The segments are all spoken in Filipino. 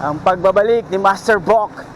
Ang pagbabalik ni Master Bok.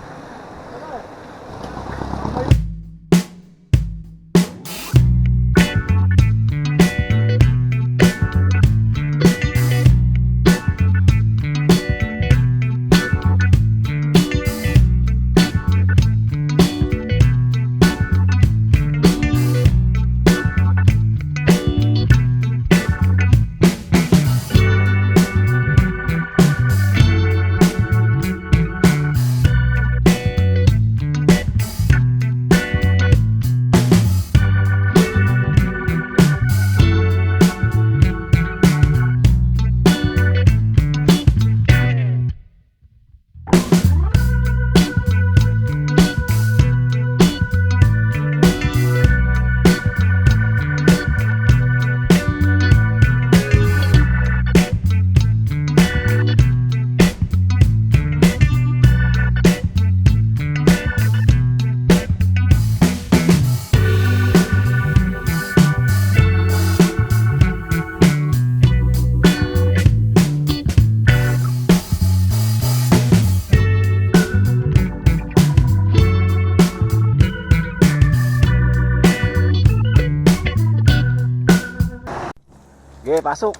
Okay, pasok.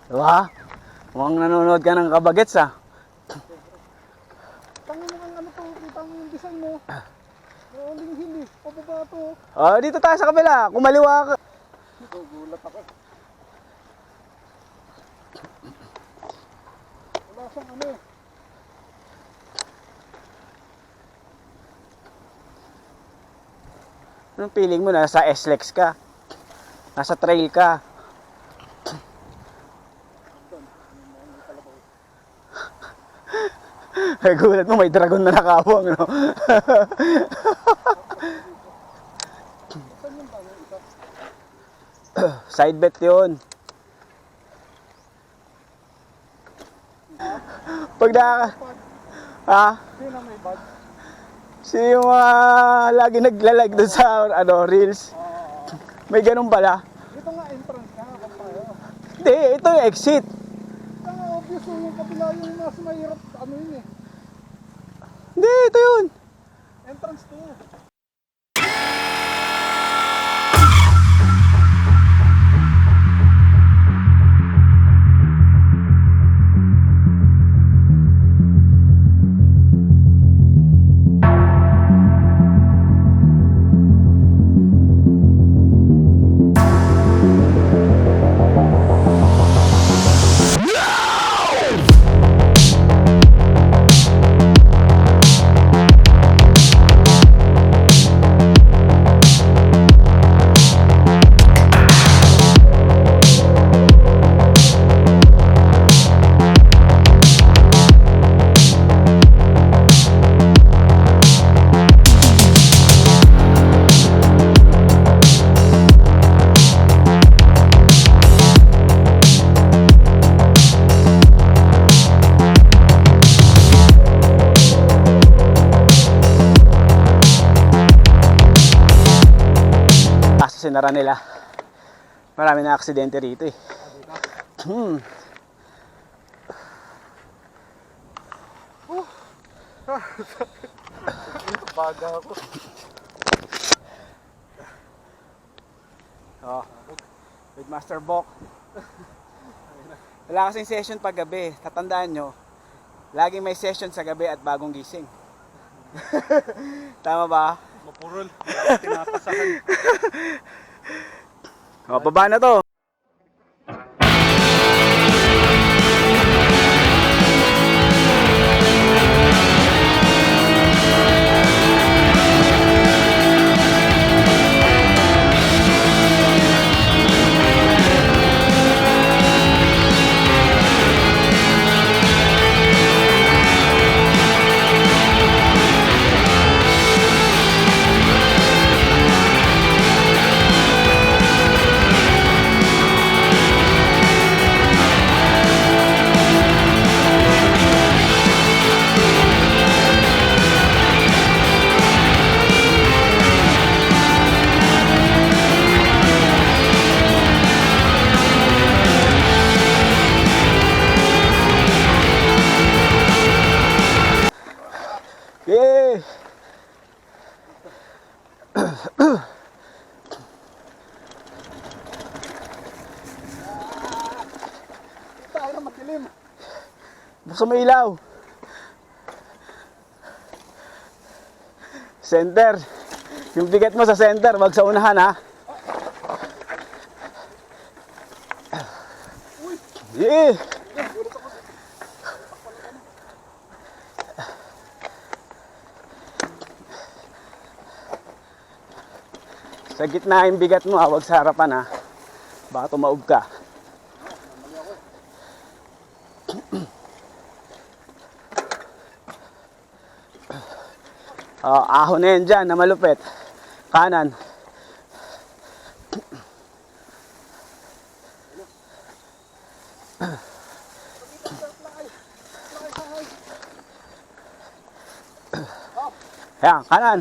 Diba? Mukhang nanonood ka ng kabagets ah. Tangin mo ang ano to, kita mo yung design mo. Maling hindi, pababa to. Oh, dito tayo sa kabila. Kumaliwa ka. Gulat ako. Wala siyang ano eh. Anong feeling mo? Nasa SLEX ka. Nasa trail ka. Ay, gulat mo, may dragon na nakawang, no? Side bet yun. Pag ha? Sino may bag? Sino yung lagi naglalag doon sa reels? May ganun pala. Ito nga entrance ka, kapayo. Hindi, ito yung exit. Ito nga obvious yung kapila yung mas mahirap ano yun eh. Hindi, ito yun. Entrance to. Sinara nila. Marami na aksidente rito eh. Baga ako. Oh, with Master Bok. Wala kasing session pag gabi. Tatandaan nyo, laging may session sa gabi at bagong gising. Tama ba? Mapurol. Tinapasahan. O, baba na to. Tayo na madilim. Buksan mo ilaw. Center. Yung bigat mo sa center, wag sa unahan ha. Yeah. Sa gitna yung bigat mo ha, wag sa harapan ha. Baka tumaob ka. Oh, ahon na yan dyan na malupit. Kanan. Yan, kanan.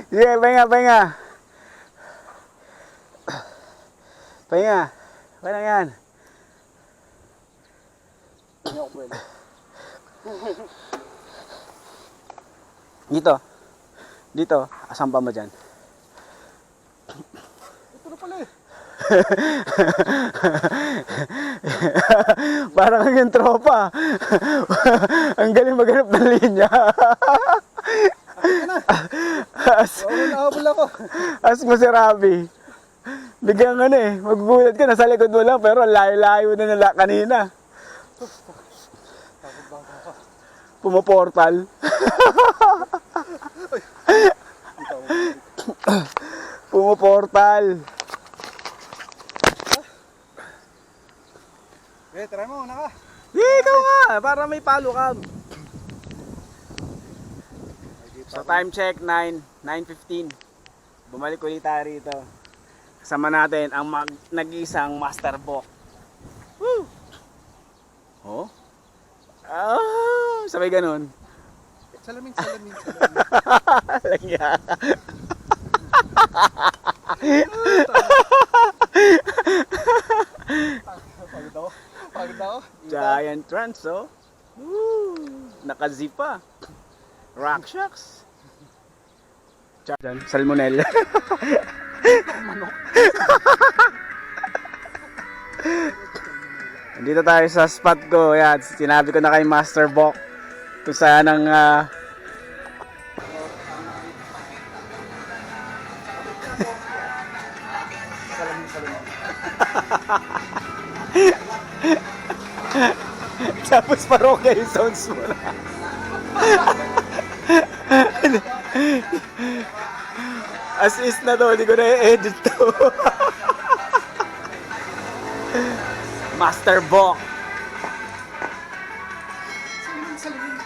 Sige, pahinga, pahinga. Pahinga. Pahinga yan. Dito. Dito. Asan pa mo dyan? Ito na pala eh. Parang yung tropa. Ang galing maghanap ng linya. Nahabol ako. As mo si Rabi. Bigyan ka na eh. Magugulat ka. Nasa likod mo lang. Pero layo-layo na nila kanina. Pumaportal. Pumaportal. Eh, try mo, una ka. Ikaw nga. Para may palo ka. So time check 9:15. Bumalik ulit tayo rito. Kasama natin ang nag-iisang Master Bok. Woo! Oh? Ah, sabay ganun. Salamin, salamin, salamin. Lagya. Pagod ako. Pagod ako. Giant trans, oh. Woo! Nakazipa. Rock Shocks. Diyan, salmonella. Dito tayo sa spot ko. Yan, sinabi ko na kay Master Bok kung saan ang tapos paroke yung sounds mo na. As is na to, hindi ko na i-edit to. Master Bok. Salamin, salamin.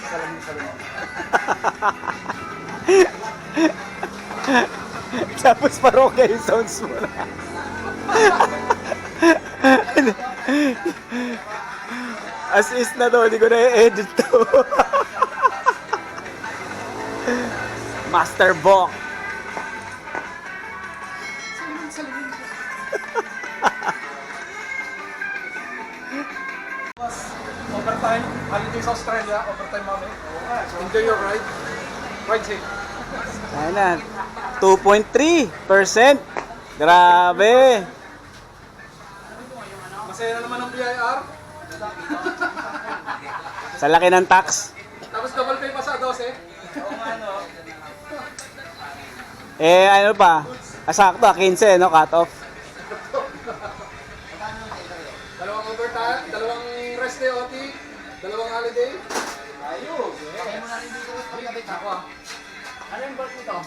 Salamin, salamin. Tapos paroke yung sounds mo na. As is na to, hindi ko na i-edit to. Master Bok. Salamin, salamin. Overtime, holiday sa Australia, overtime mami. Enjoy your ride. Ride safe. Ayan na. 2.3%. Grabe. Masaya na naman ang BIR. Sa laki ng tax. Tapos double pay pa sa 12. Eh, ano pa? Sakto, 15, no? Cut off. Dalawang overtime, dalawang rest day OT, dalawang holiday. Ayos. Kaya mo na rin dito. Ako ah. Ano yung bulk nito?